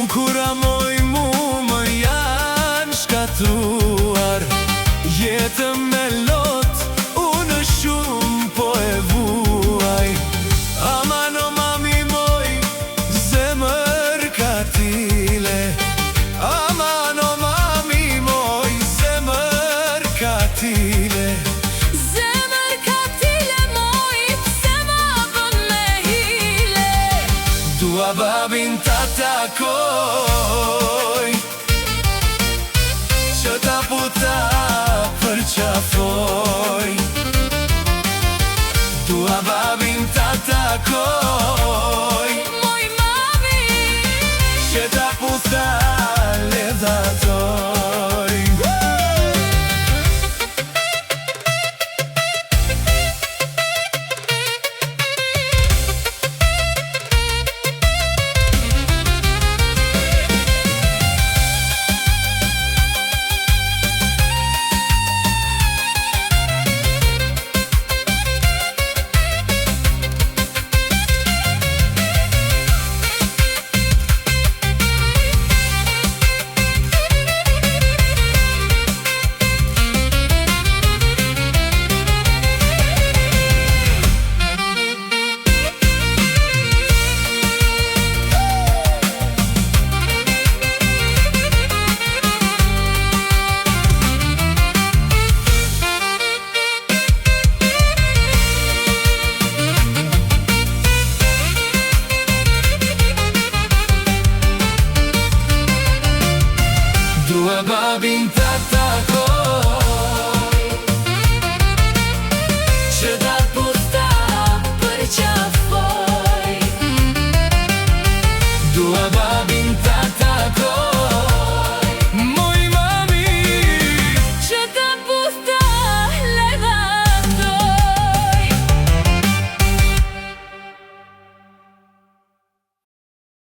Kura moj mu më janë shkatruar, jetëm me lot, unë shumë po e vuaj. Aman o mami moj, zemër katile. Aman o mami moj, zemër katile. Zemër katile moj, pse ma bën me hile. Dua babin ta takoj, që ta puta përqafoj. Dua babin ta takoj, Moj mami, që ta puta ledhatoj. Dua babin ta takoj, që ta puta përqafoj. Dua babin